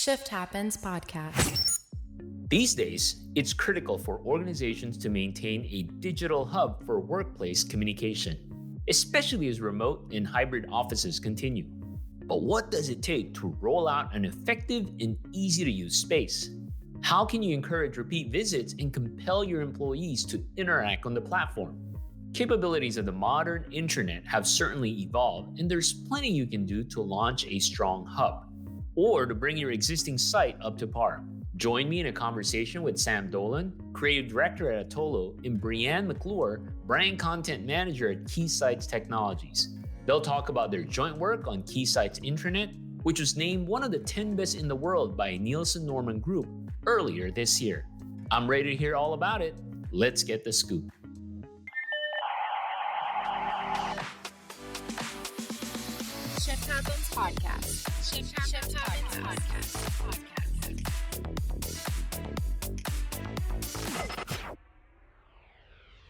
Shift Happens podcast. These days, it's critical for organizations to maintain a digital hub for workplace communication, especially as remote and hybrid offices continue. But what does it take to roll out an effective and easy-to-use space? How can you encourage repeat visits and compel your employees to interact on the platform? Capabilities of the modern intranet have certainly evolved, and there's plenty you can do to launch a strong hub or to bring your existing site up to par. Join me in a conversation with Sam Dolan, Creative Director at Atolo, and Brianne McClure, Brand Content Manager at Keysight Technologies. They'll talk about their joint work on Keysight's Intranet, which was named one of the 10 best in the world by Nielsen Norman Group earlier this year. I'm ready to hear all about it. Let's get the scoop. Shift Happens podcast. Shift Happens podcast.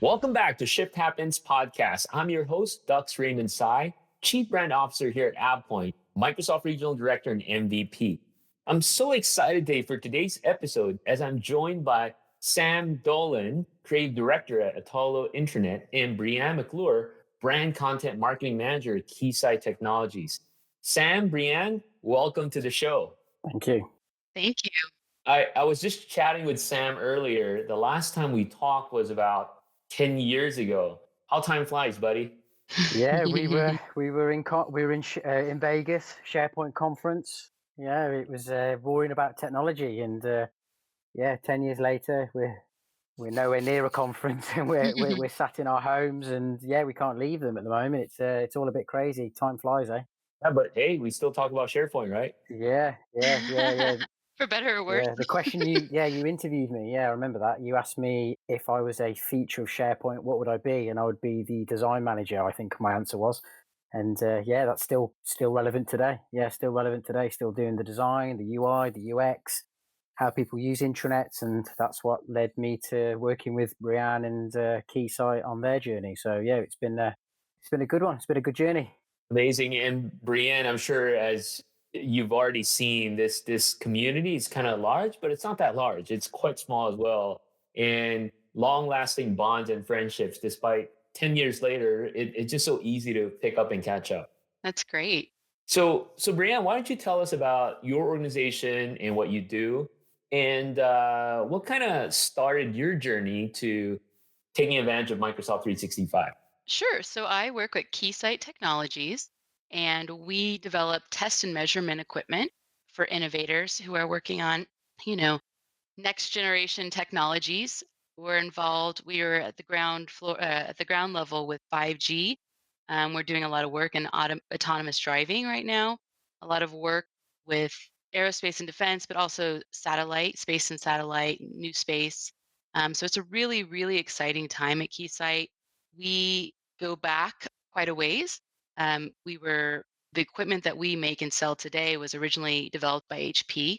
Welcome back to Shift Happens podcast. I'm your host, Dux Raymond Sai, Chief Brand Officer here at AvePoint, Microsoft Regional Director and MVP. I'm so excited today for today's episode as I'm joined by Sam Dolan, Creative Director at Atolo Intranet, and Brianne McClure, Brand Content Marketing Manager at Keysight Technologies. Sam, Brianne, welcome to the show. Thank you. Thank you. I was just chatting with Sam earlier. The last time we talked was about 10 years ago. How time flies, buddy. Yeah, we were in Vegas, SharePoint conference. Yeah, it was roaring about technology, and 10 years later, we're nowhere near a conference, and we're sat in our homes, and we can't leave them at the moment. It's all a bit crazy. Time flies, eh? Yeah, but hey, we still talk about SharePoint, right? Yeah. For better or worse. Yeah, the question you interviewed me. Yeah, I remember that. You asked me if I was a feature of SharePoint, what would I be? And I would be the design manager, I think my answer was. And that's still relevant today. Yeah, still relevant today. Still doing the design, the UI, the UX, how people use intranets, and that's what led me to working with Brianne and Keysight on their journey. So yeah, it's been a good one. It's been a good journey. Amazing. And Brianne, I'm sure as you've already seen, this community is kind of large, but it's not that large. It's quite small as well. And long-lasting bonds and friendships, despite 10 years later, it's just so easy to pick up and catch up. That's great. So Brianne, why don't you tell us about your organization and what you do, and what kind of started your journey to taking advantage of Microsoft 365? Sure. So I work with Keysight Technologies, and we develop test and measurement equipment for innovators who are working on, next generation technologies. We're involved. We are at the ground floor, at the ground level with 5G. We're doing a lot of work in autonomous driving right now. A lot of work with aerospace and defense, but also satellite, space and satellite, new space. So it's a really, really exciting time at Keysight. We go back quite a ways. The equipment that we make and sell today was originally developed by HP.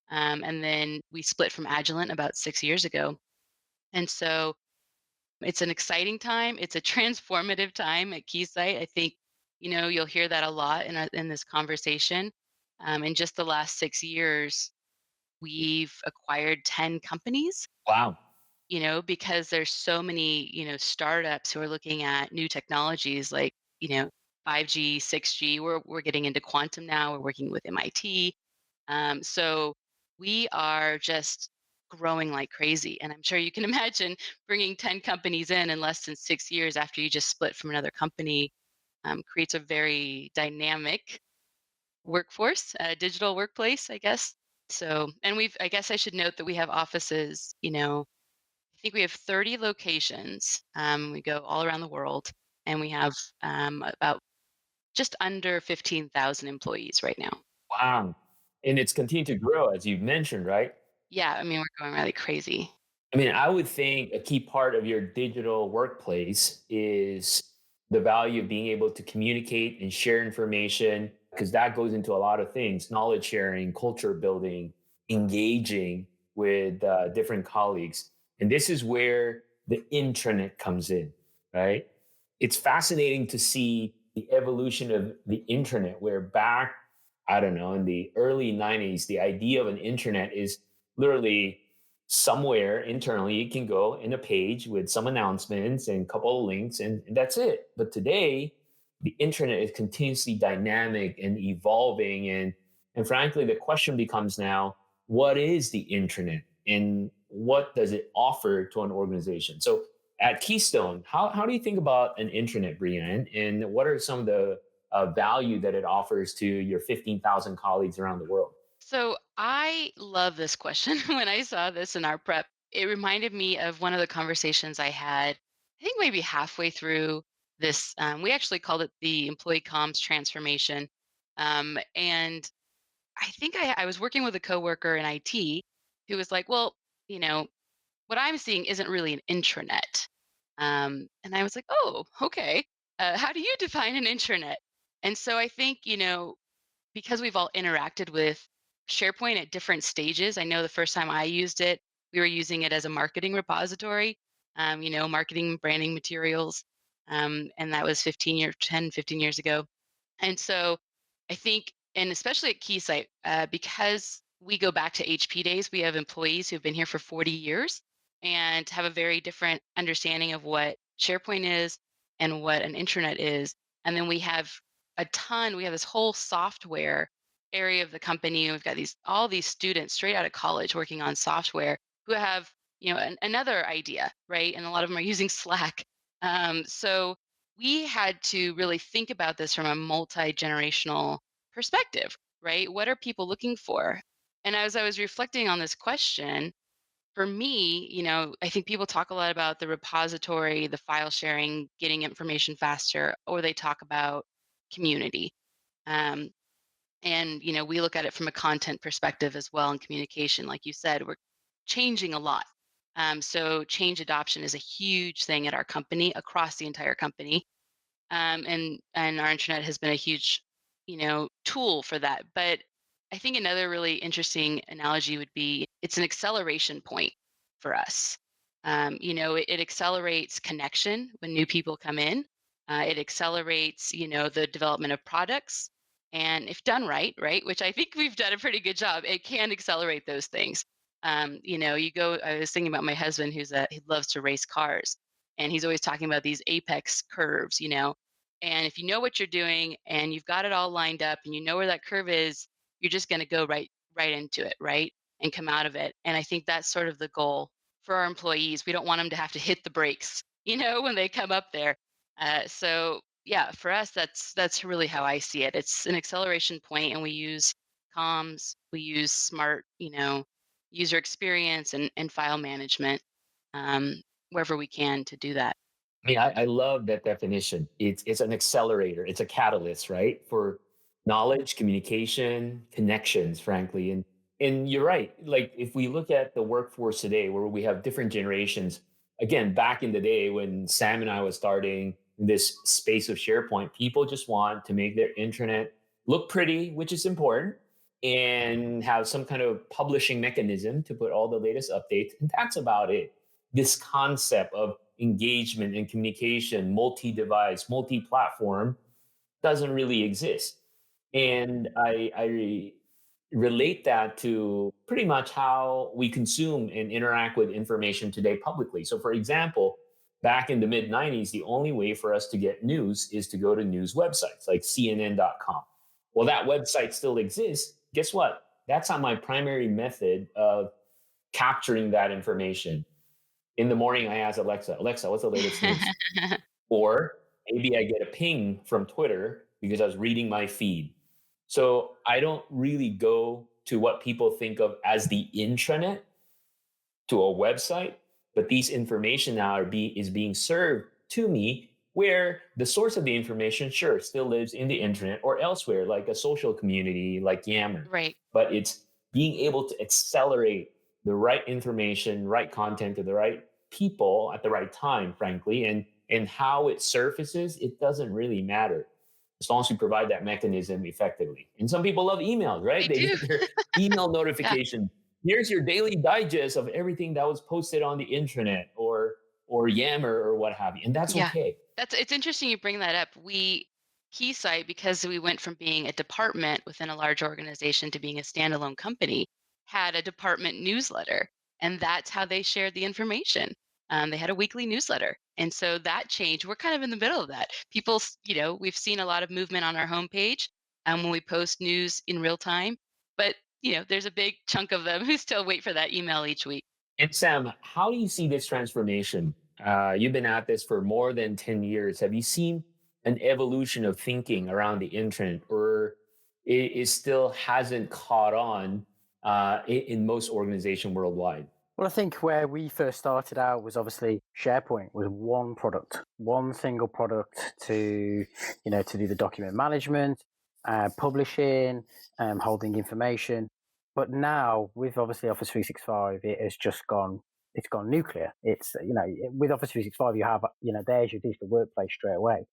And then we split from Agilent about 6 years ago. And so it's an exciting time. It's a transformative time at Keysight. I think, you'll hear that a lot in this conversation. In just the last 6 years, we've acquired 10 companies. Wow. Because there's so many, startups who are looking at new technologies like, 5G, 6G. We're getting into quantum now. We're working with MIT. So we are just growing like crazy. And I'm sure you can imagine bringing 10 companies in less than 6 years after you just split from another company creates a very dynamic workforce, digital workplace, I guess. So, and I guess I should note that we have offices, I think we have 30 locations. We go all around the world, and we have about just under 15,000 employees right now. Wow. And it's continued to grow, as you've mentioned, right? Yeah, I mean, we're going really crazy. I mean, I would think a key part of your digital workplace is the value of being able to communicate and share information, because that goes into a lot of things: knowledge sharing, culture building, engaging with different colleagues. And this is where the intranet comes in, right? It's fascinating to see the evolution of the intranet, where back I don't know, in the early 90s, the idea of an intranet is literally somewhere internally you can go in a page with some announcements and a couple of links, and that's it. But today, the internet is continuously dynamic and evolving. And frankly, the question becomes now, what is the intranet and what does it offer to an organization? So at Keystone, how do you think about an intranet, Brian? And what are some of the value that it offers to your 15,000 colleagues around the world? So I love this question. When I saw this in our prep, it reminded me of one of the conversations I had, I think maybe halfway through this. We actually called it the employee comms transformation. And I think I was working with a coworker in IT who was like, well, you know, what I'm seeing isn't really an intranet. And I was like, oh, okay. How do you define an intranet? And so I think, because we've all interacted with SharePoint at different stages. I know the first time I used it, we were using it as a marketing repository, marketing, branding materials. And that was 15 years ago. And so I think, and especially at Keysight, because we go back to HP days, we have employees who've been here for 40 years and have a very different understanding of what SharePoint is and what an intranet is. And then we have this whole software area of the company. We've got all these students straight out of college working on software who have, another idea, right? And a lot of them are using Slack. So we had to really think about this from a multi-generational perspective, right? What are people looking for? And as I was reflecting on this question, for me, I think people talk a lot about the repository, the file sharing, getting information faster, or they talk about community. Um, and we look at it from a content perspective as well in communication. Like you said, we're changing a lot. So change adoption is a huge thing at our company, across the entire company, and our internet has been a huge tool for that. But I think another really interesting analogy would be it's an acceleration point for us. It accelerates connection when new people come in. It accelerates the development of products, and if done right, which I think we've done a pretty good job, it can accelerate those things. I was thinking about my husband he loves to race cars, and he's always talking about these apex curves, and if you know what you're doing and you've got it all lined up and you know where that curve is, you're just going to go right into it, right? And come out of it. And I think that's sort of the goal for our employees. We don't want them to have to hit the brakes, when they come up there. So yeah, for us, that's really how I see it. It's an acceleration point, and we use comms, we use smart, user experience and file management, wherever we can to do that. I mean, I love that definition. It's an accelerator. It's a catalyst, right, for knowledge, communication, connections. Frankly, and you're right. Like if we look at the workforce today, where we have different generations. Again, back in the day when Sam and I was starting this space of SharePoint, people just want to make their intranet look pretty, which is important, and have some kind of publishing mechanism to put all the latest updates, and that's about it. This concept of engagement and communication, multi-device, multi-platform, doesn't really exist. And I relate that to pretty much how we consume and interact with information today publicly. So, for example, back in the mid 90s, the only way for us to get news is to go to news websites like CNN.com. Well, that website still exists. Guess what? That's not my primary method of capturing that information. In the morning, I ask Alexa, Alexa, what's the latest news? Or maybe I get a ping from Twitter because I was reading my feed. So I don't really go to what people think of as the intranet, to a website, but these information now is being served to me where the source of the information, sure, still lives in the internet or elsewhere, like a social community like Yammer. Right. But it's being able to accelerate the right information, right content to the right people at the right time, frankly, and how it surfaces, it doesn't really matter as long as we provide that mechanism effectively. And some people love emails, right? They They do. get their email Yeah. notification. Here's your daily digest of everything that was posted on the intranet or Yammer or what have you, and that's Yeah. okay. It's interesting you bring that up. We Keysight, because we went from being a department within a large organization to being a standalone company, had a department newsletter, and that's how they shared the information. They had a weekly newsletter, and so that changed. We're kind of in the middle of that. People, we've seen a lot of movement on our homepage when we post news in real time, but there's a big chunk of them who still wait for that email each week. And Sam, how do you see this transformation? You've been at this for more than 10 years. Have you seen an evolution of thinking around the internet, or it still hasn't caught on in most organizations worldwide? Well, I think where we first started out was obviously SharePoint was one product, one single product to do the document management, publishing, holding information. But now with obviously Office 365, it has just gone. It's gone nuclear. It's with Office 365, you have there's your digital workplace straight away.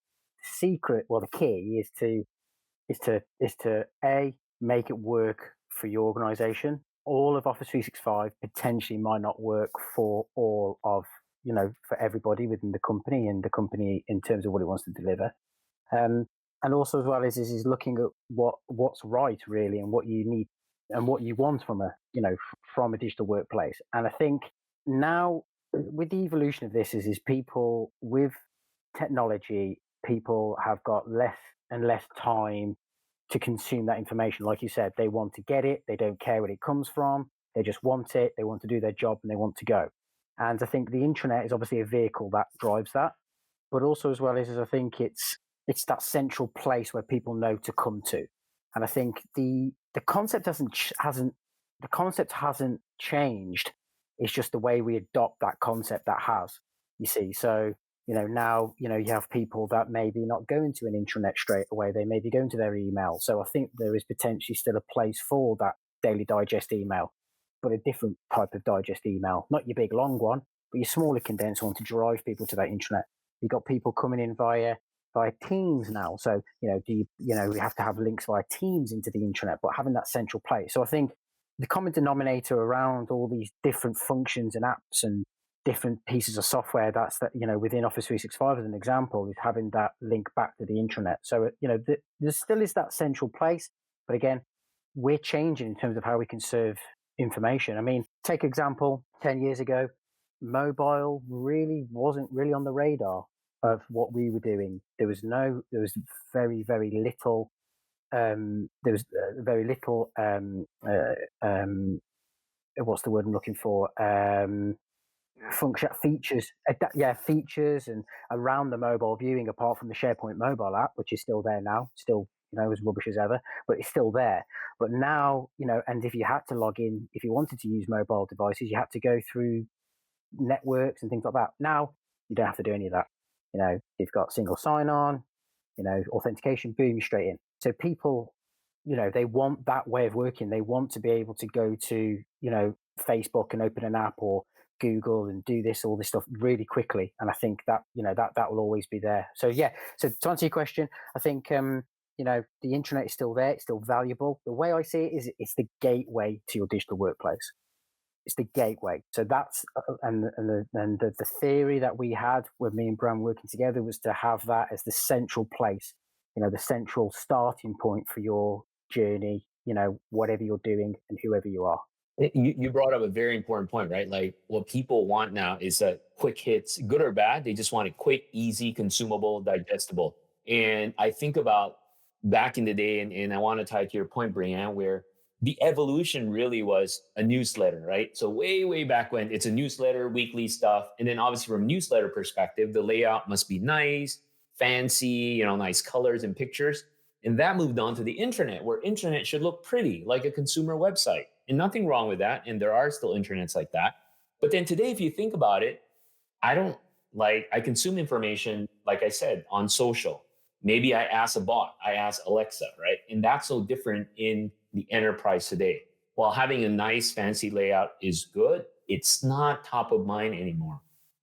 The key is to a make it work for your organization. All of Office 365 potentially might not work for all of for everybody within the company and the company in terms of what it wants to deliver. And also as well is looking at what's right really and what you need and what you want from a digital workplace. And I think now with the evolution of this is people with technology, people have got less and less time to consume that information. Like you said, they want to get it. They don't care where it comes from. They just want it. They want to do their job and they want to go. And I think the intranet is obviously a vehicle that drives that. But also as well as I think it's that central place where people know to come to. And I think the concept hasn't changed. It's just the way we adopt that concept that has. You see, so now you have people that maybe not going to an intranet straight away. They may be going to their email. So I think there is potentially still a place for that daily digest email, but a different type of digest email, not your big long one, but your smaller condensed one to drive people to that intranet. You've got people coming in via Teams now. So we have to have links via Teams into the intranet, but having that central place. So I think the common denominator around all these different functions and apps and different pieces of software within Office 365 as an example is having that link back to the intranet. So there still is that central place, but again, we're changing in terms of how we can serve information. I mean, take example 10 years ago, mobile really wasn't really on the radar of what we were doing. There was very very little what's the word I'm looking for, features and around the mobile viewing, apart from the SharePoint mobile app, which is still there now, still as rubbish as ever, but it's still there. But now and if you had to log in, if you wanted to use mobile devices, you had to go through networks and things like that. Now you don't have to do any of that. You've got single sign-on, authentication, boom, you're straight in. So people, they want that way of working. They want to be able to go to, Facebook and open an app, or Google and do all this stuff really quickly. And I think that, that will always be there. So yeah, so to answer your question, I think, the intranet is still there. It's still valuable. The way I see it is it's the gateway to your digital workplace. It's the gateway. So that's and the theory that we had with me and Bram working together was to have that as the central place, the central starting point for your journey, whatever you're doing and whoever you are. You brought up a very important point, right? Like what people want now is quick hits, good or bad. They just want it quick, easy, consumable, digestible. And I think about back in the day, and I want to tie to your point, Brianne, where the evolution really was a newsletter, right? So way, way back when, it's a newsletter, weekly stuff. And then obviously from a newsletter perspective, the layout must be nice, fancy, nice colors and pictures. And that moved on to the intranet, where intranet should look pretty, like a consumer website. And nothing wrong with that. And there are still intranets like that. But then today, if you think about it, I consume information, like I said, on social. Maybe I ask a bot, I ask Alexa, right? And that's so different in the enterprise today. While having a nice fancy layout is good, it's not top of mind anymore.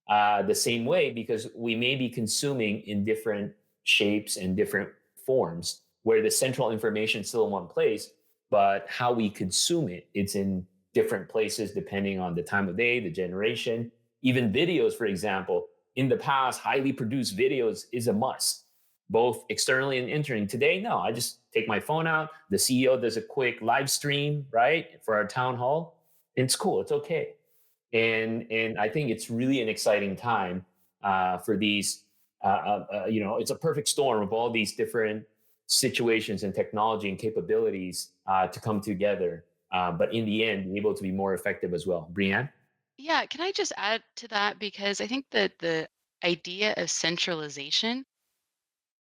The same way, because we may be consuming in different shapes and different forms, where the central information is still in one place, but how we consume it, it's in different places depending on the time of day, the generation. Even videos, for example, in the past, highly produced videos is a must. both externally and internally. Today, no, I just take my phone out. The CEO does a quick live stream, right, for our town hall. And it's cool. It's okay. And I think it's really an exciting time for these. It's a perfect storm of all these different situations and technology and capabilities to come together. But in the end, be able to be more effective as well. Brianne? Yeah, can I just add to that? Because I think that the idea of centralization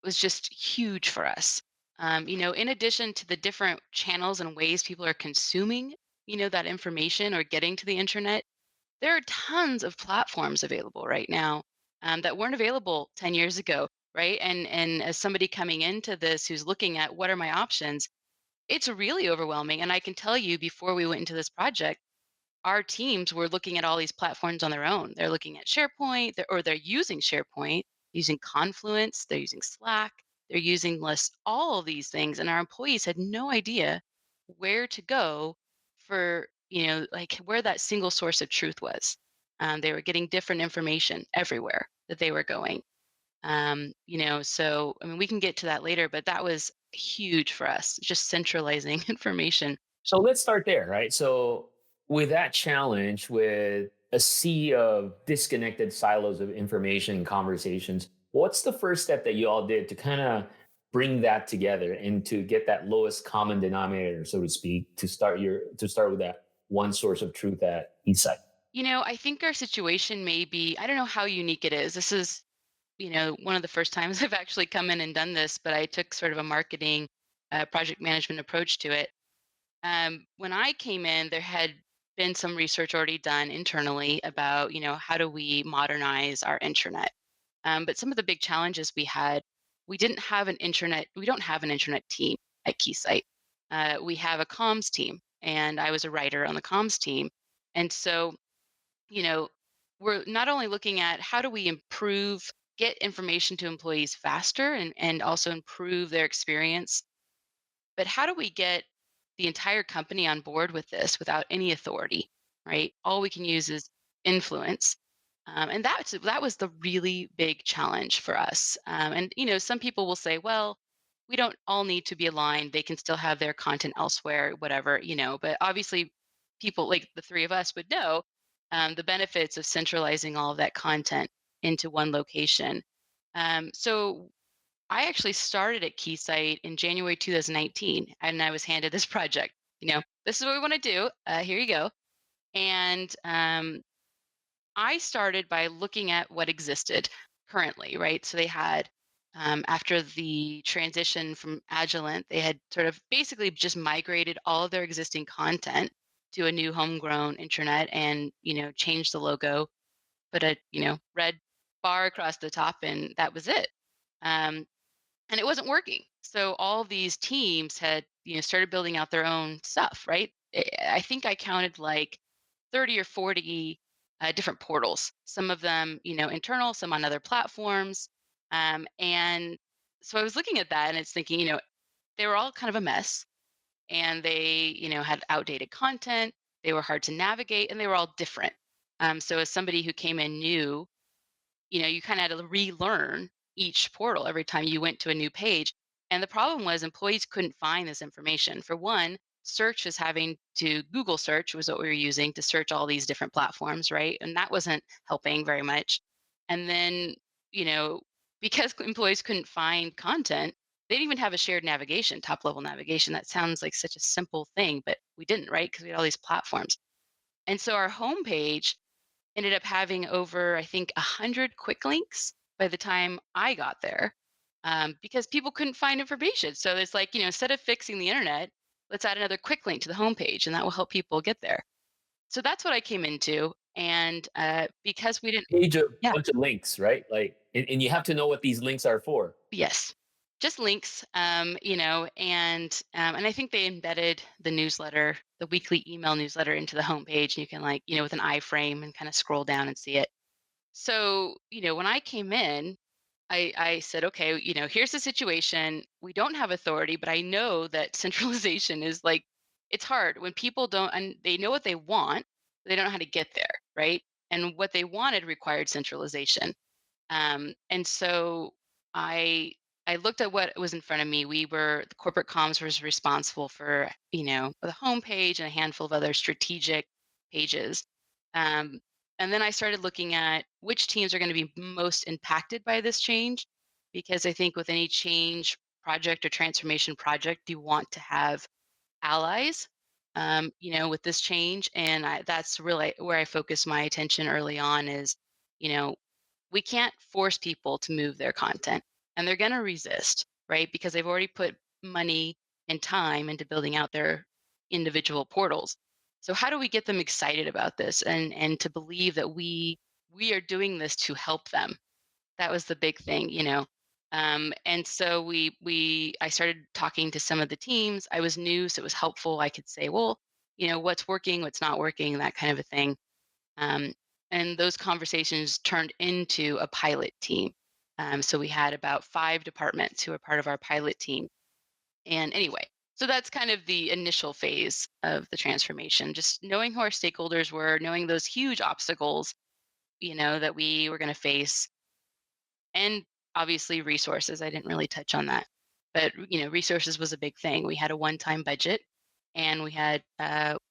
was just huge for us. In addition to the different channels and ways people are consuming, that information or getting to the internet, there are tons of platforms available right now that weren't available 10 years ago, right? And as somebody coming into this who's looking at what are my options, it's really overwhelming. And I can tell you before we went into this project, our teams were looking at all these platforms on their own. They're looking at SharePoint, or they're using SharePoint, using Confluence, they're using Slack, they're using list all of these things, and our employees had no idea where to go for like where that single source of truth was. They were getting different information everywhere that they were going. So I mean, we can get to that later, but that was huge for us, just centralizing information. So let's start there, right? So with that challenge, with a sea of disconnected silos of information and conversations, what's the first step that you all did to kind of bring that together and to get that lowest common denominator, so to speak, to start with that one source of truth at each site? I think our situation may be, I don't know how unique it is. This is, one of the first times I've actually come in and done this, but I took sort of a marketing project management approach to it. When I came in, there had been some research already done internally about, how do we modernize our intranet? But some of the big challenges we had, we don't have an intranet team at Keysight. We have a comms team, and I was a writer on the comms team. And so, you know, we're not only looking at how do we get information to employees faster and also improve their experience, but how do we get the entire company on board with this without any authority, right? All we can use is influence. And that was the really big challenge for us. And some people will say, well, we don't all need to be aligned. They can still have their content elsewhere, whatever, But obviously, people like the three of us would know the benefits of centralizing all of that content into one location. So I actually started at Keysight in January 2019, and I was handed this project. This is what we want to do. Here you go. And I started by looking at what existed currently, right? So they had, after the transition from Agilent, they had sort of basically just migrated all of their existing content to a new homegrown intranet and, changed the logo, put a, red bar across the top, and that was it. Um, and it wasn't working. So all these teams had, started building out their own stuff, right? I think I counted like 30 or 40 different portals, some of them, internal, some on other platforms. And so I was looking at that and it's thinking, they were all kind of a mess and they, had outdated content. They were hard to navigate and they were all different. So as somebody who came in new, you kind of had to relearn each portal every time you went to a new page. And the problem was employees couldn't find this information. For one, search was having to Google search was what we were using to search all these different platforms, right? And that wasn't helping very much. And then, you know, because employees couldn't find content, they didn't even have a shared navigation, top level navigation. That sounds like such a simple thing, but we didn't, right? Because we had all these platforms. And so our homepage ended up having over, I think, 100 quick links by the time I got there, because people couldn't find information. So it's like, instead of fixing the internet, let's add another quick link to the homepage, and that will help people get there. So that's what I came into. And because we didn't, Page a yeah, bunch of links, right? Like, and you have to know what these links are for. yes, just links, and I think they embedded the newsletter, the weekly email newsletter into the homepage. And you can like, with an iframe and kind of scroll down and see it. So, when I came in, I said, okay, here's the situation. We don't have authority, but I know that centralization is like, it's hard when people don't, and they know what they want, they don't know how to get there, right? And what they wanted required centralization. And so I, I looked at what was in front of me. The corporate comms was responsible for, the homepage and a handful of other strategic pages. Um, and then I started looking at which teams are going to be most impacted by this change, because I think with any change project or transformation project, you want to have allies, with this change. And that's really where I focus my attention early on is, you know, we can't force people to move their content, and they're going to resist, right? Because they've already put money and time into building out their individual portals. So how do we get them excited about this and to believe that we are doing this to help them? That was the big thing, and so I started talking to some of the teams. I was new, so it was helpful. I could say, well, what's working, what's not working, that kind of a thing. um, and those conversations turned into a pilot team. So we had about 5 departments who were part of our pilot team. And anyway, so that's kind of the initial phase of the transformation, just knowing who our stakeholders were, knowing those huge obstacles, that we were going to face, and obviously resources. I didn't really touch on that, but resources was a big thing. We had a one-time budget, and we had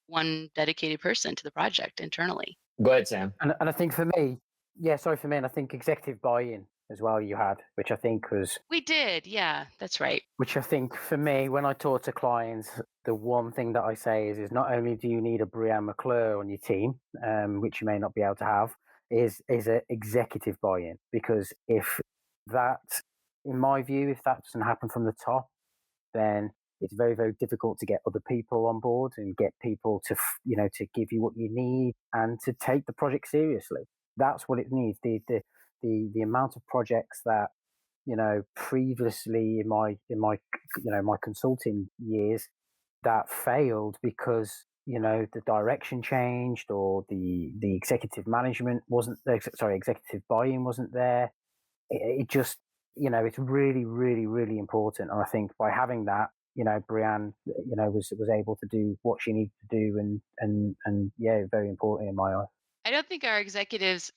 one dedicated person to the project internally. Go ahead, Sam. And I think for me, yeah, sorry for me, and I think executive buy-in as well you had, which I think was, We did, yeah, that's right. which I think for me, when I talk to clients, the one thing that I say is not only do you need a Brianne McClure on your team, which you may not be able to have, is a executive buy-in. Because if that, in my view, if that doesn't happen from the top, then it's very, very difficult to get other people on board and get people to, to give you what you need and to take the project seriously. That's what it needs. The amount of projects that, previously in my consulting years that failed because, the direction changed or the executive management wasn't there, sorry, executive buy-in wasn't there. It just, it's really, really, really important. And I think by having that, Brianne, was able to do what she needed to do, and yeah, very important in my eyes. I don't think our executives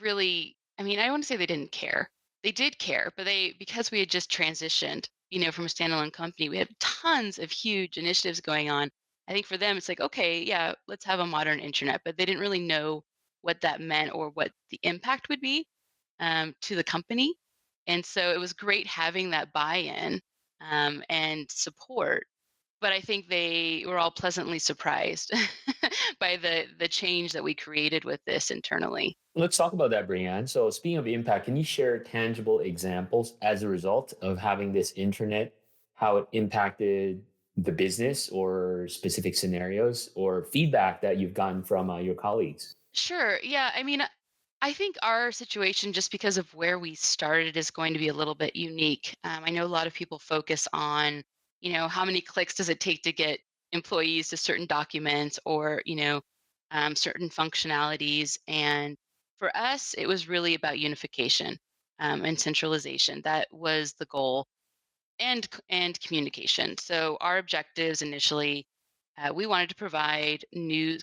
really, I mean, I don't want to say they didn't care. They did care, but because we had just transitioned, from a standalone company, we had tons of huge initiatives going on. I think for them, it's like, okay, yeah, let's have a modern intranet, but they didn't really know what that meant or what the impact would be to the company. And so it was great having that buy-in and support. But I think they were all pleasantly surprised by the change that we created with this internally. Let's talk about that, Brianne. So, speaking of impact, can you share tangible examples as a result of having this intranet, how it impacted the business or specific scenarios or feedback that you've gotten from your colleagues? Sure. Yeah. I mean, I think our situation, just because of where we started, is going to be a little bit unique. I know a lot of people focus on, how many clicks does it take to get employees to certain documents or, certain functionalities. And for us, it was really about unification and centralization. That was the goal, and communication. So our objectives initially, we wanted to provide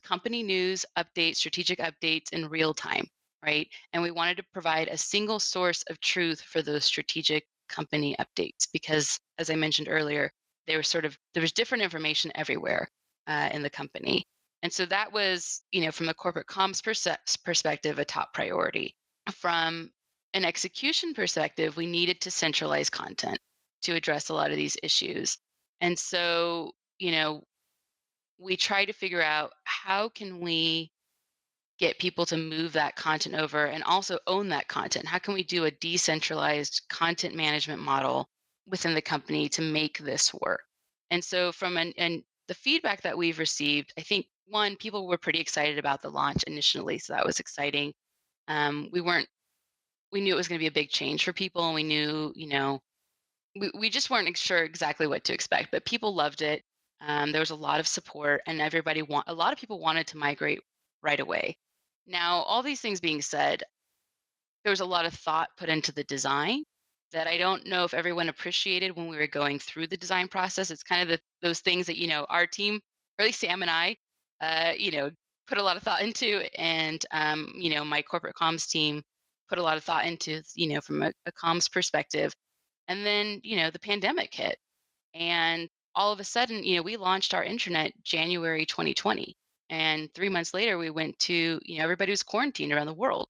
company news updates, strategic updates in real time, right? And we wanted to provide a single source of truth for those strategic company updates because, as I mentioned earlier, there was different information everywhere in the company. And so that was, from a corporate comms perspective, a top priority. From an execution perspective, we needed to centralize content to address a lot of these issues. And so, we try to figure out how can we get people to move that content over and also own that content? How can we do a decentralized content management model within the company to make this work? And so and the feedback that we've received, I think one, people were pretty excited about the launch initially, so that was exciting. We knew it was going to be a big change for people, and we knew, we just weren't sure exactly what to expect, but people loved it. There was a lot of support, and a lot of people wanted to migrate right away. Now, all these things being said, there was a lot of thought put into the design that I don't know if everyone appreciated when we were going through the design process. It's kind of those things that our team, or at least Sam and I, uh, you know, put a lot of thought into, and my corporate comms team put a lot of thought into, from a comms perspective. And then, the pandemic hit. And all of a sudden, we launched our intranet January 2020. And 3 months later, we went to, everybody was quarantined around the world.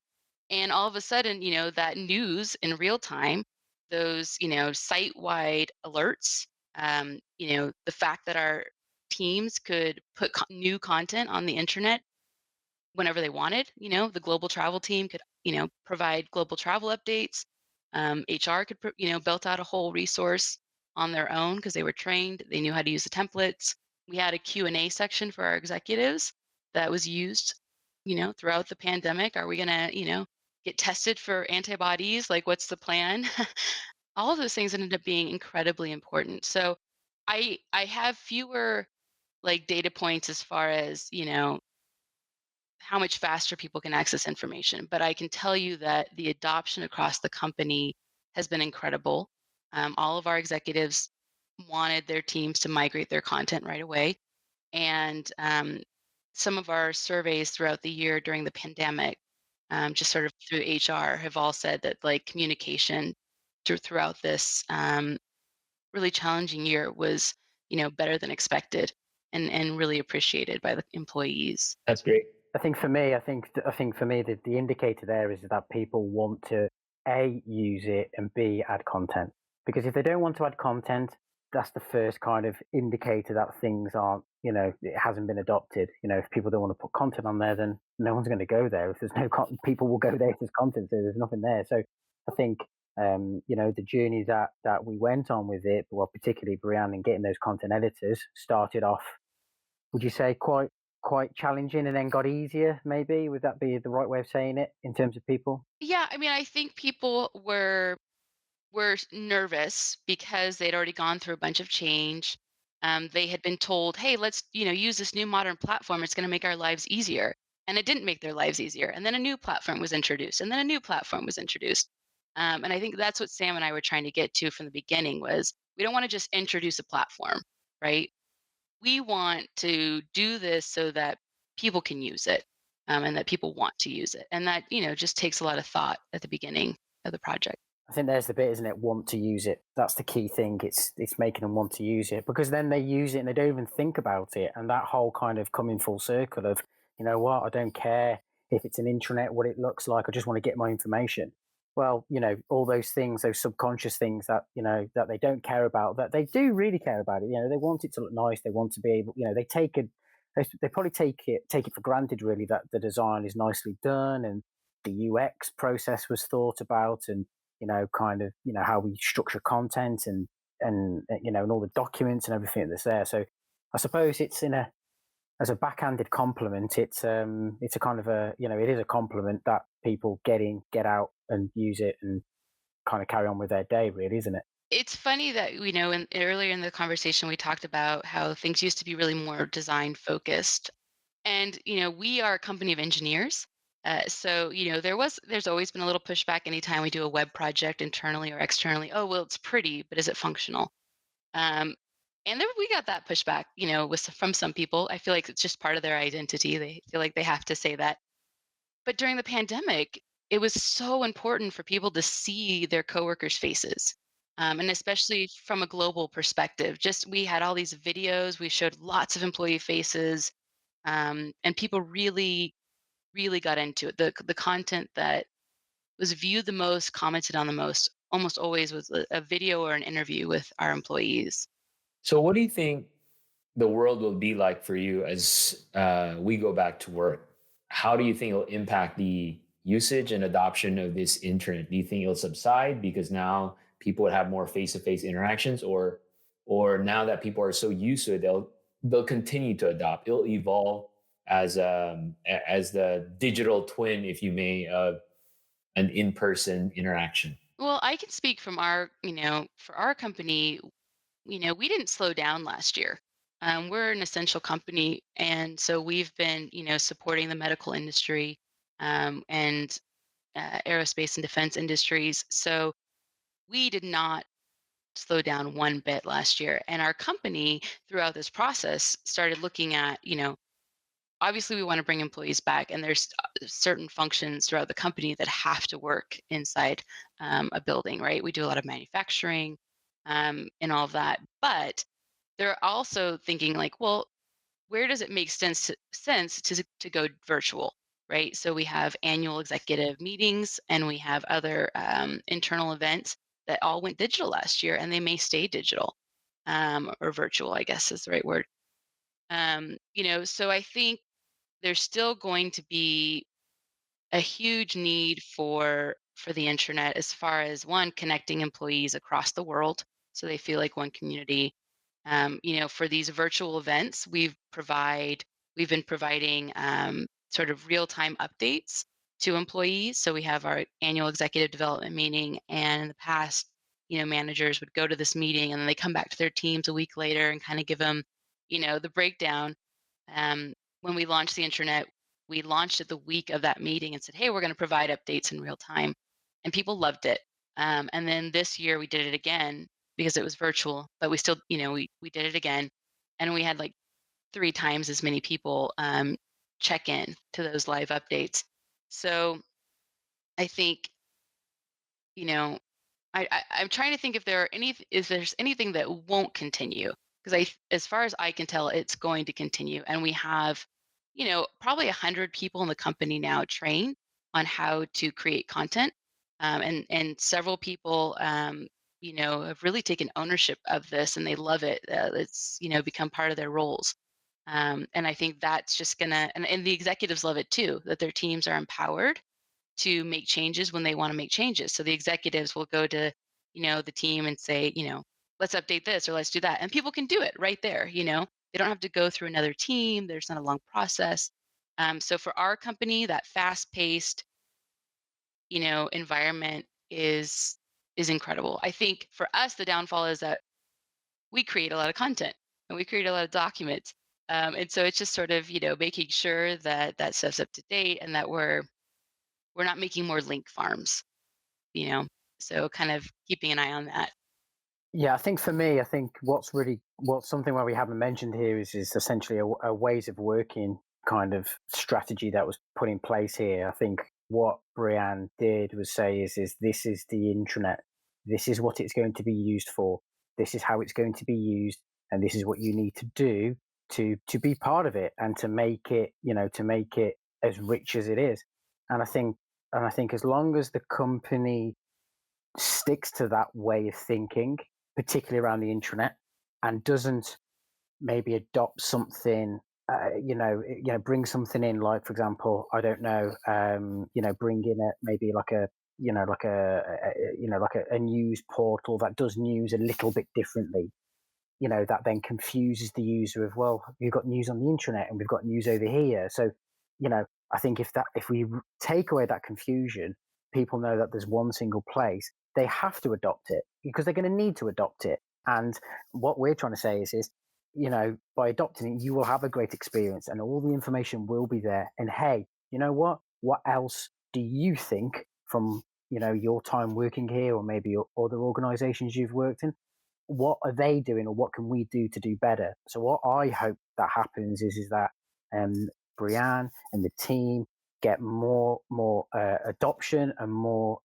And all of a sudden, that news in real time, those, site wide alerts, the fact that our teams could put new content on the internet whenever they wanted. The global travel team could, provide global travel updates. HR could, built out a whole resource on their own because they were trained. They knew how to use the templates. We had a Q&A section for our executives that was used, throughout the pandemic. Are we going to, get tested for antibodies? Like, what's the plan? All of those things ended up being incredibly important. So I have fewer like data points as far as, how much faster people can access information. But I can tell you that the adoption across the company has been incredible. All of our executives wanted their teams to migrate their content right away. And some of our surveys throughout the year during the pandemic, just sort of through HR, have all said that like communication throughout this really challenging year was, better than expected and really appreciated by the employees. That's great. I think for me, the indicator there is that people want to A, use it, and B, add content. Because if they don't want to add content, that's the first kind of indicator that things aren't, it hasn't been adopted. If people don't want to put content on there, then no one's going to go there. If there's no content, people will go there if there's content, so there's nothing there. So I think, the journey that we went on with it, well, particularly Brianne and getting those content editors started off, would you say quite challenging and then got easier, maybe? Would that be the right way of saying it in terms of people? Yeah, I mean, I think people were nervous because they'd already gone through a bunch of change. They had been told, "Hey, let's use this new modern platform. It's going to make our lives easier," and it didn't make their lives easier. And then a new platform was introduced, and then a new platform was introduced. And I think that's what Sam and I were trying to get to from the beginning was we don't want to just introduce a platform, right? We want to do this so that people can use it, and that people want to use it, and that just takes a lot of thought at the beginning of the project. I think there's the bit, isn't it? Want to use it. That's the key thing. It's making them want to use it because then they use it and they don't even think about it. And that whole kind of coming full circle of, you know what, I don't care if it's an intranet, what it looks like. I just want to get my information. Well, all those things, those subconscious things that, that they don't care about, that they do really care about it. They want it to look nice. They want to be able, they take it, they probably take it for granted really that the design is nicely done and the UX process was thought about and kind of, how we structure content and all the documents and everything that's there. So I suppose it's as a backhanded compliment, it's a kind of it is a compliment that people get out and use it and kind of carry on with their day, really, isn't it? It's funny that earlier in the conversation we talked about how things used to be really more design focused, and we are a company of engineers. So there's always been a little pushback anytime we do a web project internally or externally. Oh well, it's pretty, but is it functional? Um, and then we got that pushback, from some people. I feel like it's just part of their identity. They feel like they have to say that. But during the pandemic, it was so important for people to see their coworkers' faces. And especially from a global perspective, just we had all these videos, we showed lots of employee faces, and people really got into it. The content that was viewed the most, commented on the most, almost always was a video or an interview with our employees. So, what do you think the world will be like for you as we go back to work? How do you think it'll impact the usage and adoption of this internet? Do you think it'll subside because now people would have more face-to-face interactions, or now that people are so used to it, they'll continue to adopt? It'll evolve as the digital twin, if you may, of an in-person interaction. Well, I can speak from our, for our company, we didn't slow down last year. We're an essential company, and so we've been, supporting the medical industry, and aerospace and defense industries. So we did not slow down one bit last year. And our company, throughout this process, started looking at, obviously we want to bring employees back, and there's certain functions throughout the company that have to work inside a building, right? We do a lot of manufacturing and all of that, but they're also thinking like, well, where does it make sense to go virtual, right? So we have annual executive meetings and we have other internal events that all went digital last year, and they may stay digital or virtual, I guess is the right word. So I think there's still going to be a huge need for the intranet as far as one connecting employees across the world so they feel like one community. For these virtual events, we've been providing sort of real-time updates to employees. So we have our annual executive development meeting, and in the past, managers would go to this meeting and then they come back to their teams a week later and kind of give them, the breakdown. When we launched the intranet, we launched it the week of that meeting and said, "Hey, we're going to provide updates in real time," and people loved it. And then this year we did it again because it was virtual, but we still, we did it again, and we had like 3 times as many people check in to those live updates. So I think, you know, I'm trying to think if there's anything that won't continue, because as far as I can tell, it's going to continue, and we have, probably 100 people in the company now trained on how to create content, and several people, have really taken ownership of this and they love it. It's become part of their roles, and I think that's just gonna, and the executives love it too, that their teams are empowered to make changes when they want to make changes. So the executives will go to, the team and say, let's update this or let's do that. And people can do it right there, They don't have to go through another team. There's not a long process. So for our company, that fast-paced, environment is incredible. I think for us, the downfall is that we create a lot of content and we create a lot of documents. And so it's just sort of, making sure that that stuff's up to date and that we're not making more link farms, you know? So kind of keeping an eye on that. Yeah, I think for me, I think what's something where we haven't mentioned here is essentially a ways of working kind of strategy that was put in place here. I think what Brianne did was say is this is the intranet. This is what it's going to be used for. This is how it's going to be used, and this is what you need to do to be part of it and to make it as rich as it is. And I think as long as the company sticks to that way of thinking, particularly around the intranet, and doesn't maybe adopt something, bring something in, like for example, I don't know, bring in maybe like a, a news portal that does news a little bit differently. That then confuses the user of, well, you've got news on the intranet and we've got news over here. So, I think if we take away that confusion, people know that there's one single place. They have to adopt it because they're going to need to adopt it. And what we're trying to say is, by adopting it, you will have a great experience and all the information will be there. And hey, you know what? What else do you think from, your time working here or maybe your other organizations you've worked in? What are they doing or what can we do to do better? So what I hope that happens is that Brianne and the team get more adoption and more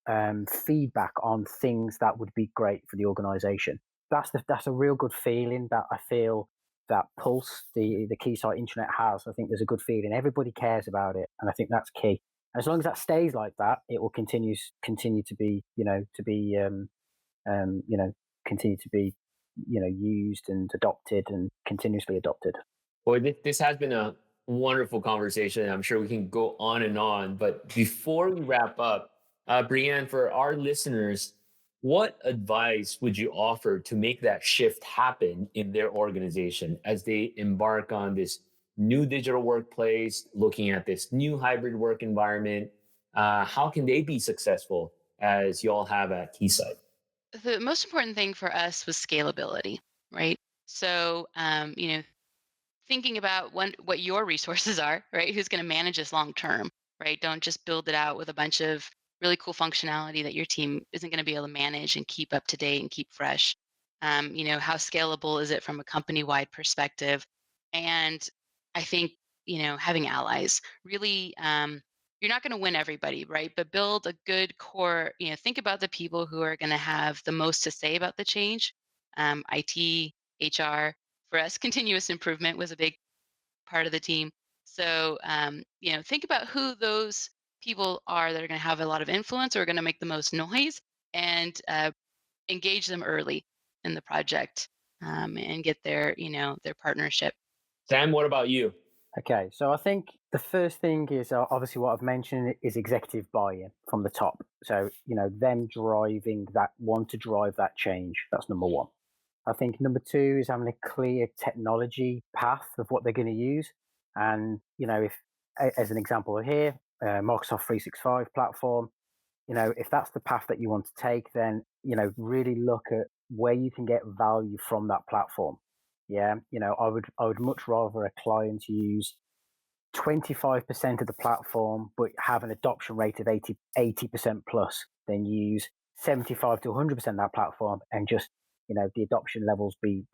feedback on things that would be great for the organization. That's a real good feeling that I feel that Pulse, the Keysight Internet has. I think there's a good feeling. Everybody cares about it, and I think that's key. And as long as that stays like that, it will continue to be, um, you know, continue to be, used and adopted and continuously adopted. Boy, this has been a wonderful conversation. I'm sure we can go on and on. But before we wrap up, Brianne, for our listeners, what advice would you offer to make that shift happen in their organization as they embark on this new digital workplace, looking at this new hybrid work environment? How can they be successful as you all have at Keysight? The most important thing for us was scalability, right? So, thinking about what your resources are, right? Who's going to manage this long term, right? Don't just build it out with a bunch of really cool functionality that your team isn't going to be able to manage and keep up to date and keep fresh. How scalable is it from a company wide perspective? And I think having allies. Really, you're not going to win everybody, right? But build a good core. Think about the people who are going to have the most to say about the change. IT, HR. For us, continuous improvement was a big part of the team. So, think about who those people are that are going to have a lot of influence or are going to make the most noise, and engage them early in the project, and get their partnership. Sam, what about you? Okay, so I think the first thing is obviously what I've mentioned is executive buy-in from the top. So, them want to drive that change. That's number one. I think number two is having a clear technology path of what they're going to use. And, if, as an example here, Microsoft 365 platform, if that's the path that you want to take, then, really look at where you can get value from that platform. Yeah. I would much rather a client use 25% of the platform, but have an adoption rate of 80% plus than use 75 to 100% of that platform and just, the adoption levels be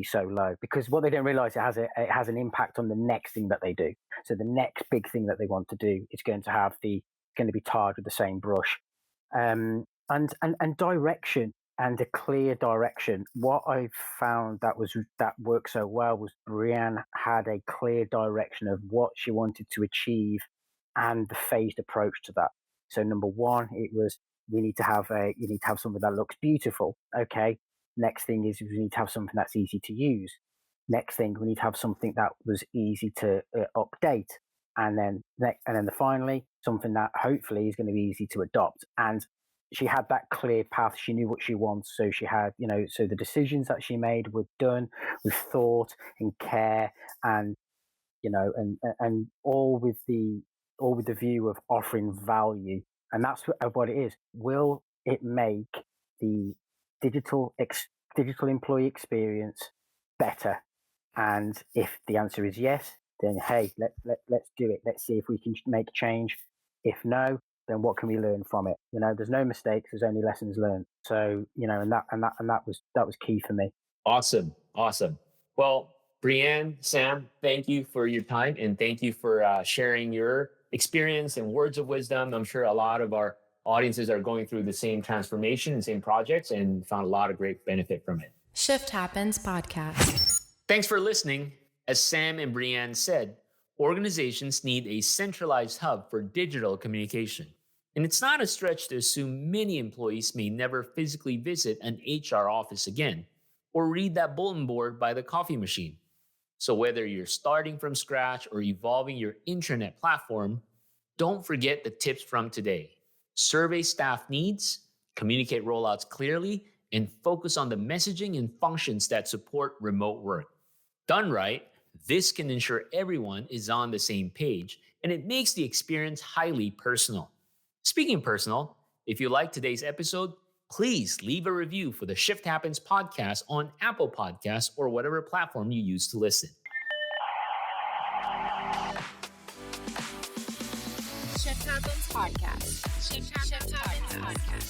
so low, because what they don't realize, it has an impact on the next thing that they do. So the next big thing that they want to do is going to be tarred with the same brush. And direction, and a clear direction. What I found that worked so well was Brienne had a clear direction of what she wanted to achieve and the phased approach to that. So number one, it was you need to have something that looks beautiful. Okay. Next thing is we need to have something that's easy to use. Next thing, we need to have something that was easy to update. And then finally, something that hopefully is going to be easy to adopt. And she had that clear path. She knew what she wants. So she had, so the decisions that she made were done with thought and care, and, and all with the view of offering value. And that's what it is. Will it make the digital employee experience better? And if the answer is yes, then hey, let's do it. Let's see if we can make change. If no, then what can we learn from it? There's no mistakes. There's only lessons learned. So, and that was key for me. Awesome. Well, Brienne, Sam, thank you for your time, and thank you for sharing your experience and words of wisdom. I'm sure a lot of our audiences are going through the same transformation and same projects and found a lot of great benefit from it. Shift Happens Podcast. Thanks for listening. As Sam and Brienne said, organizations need a centralized hub for digital communication. And it's not a stretch to assume many employees may never physically visit an HR office again or read that bulletin board by the coffee machine. So whether you're starting from scratch or evolving your intranet platform, don't forget the tips from today. Survey staff needs, communicate rollouts clearly, and focus on the messaging and functions that support remote work. Done right, this can ensure everyone is on the same page, and it makes the experience highly personal. Speaking personal, if you like today's episode, please leave a review for the Shift Happens podcast on Apple Podcasts or whatever platform you use to listen. Shift Happens Podcast. Shift Happens Podcast.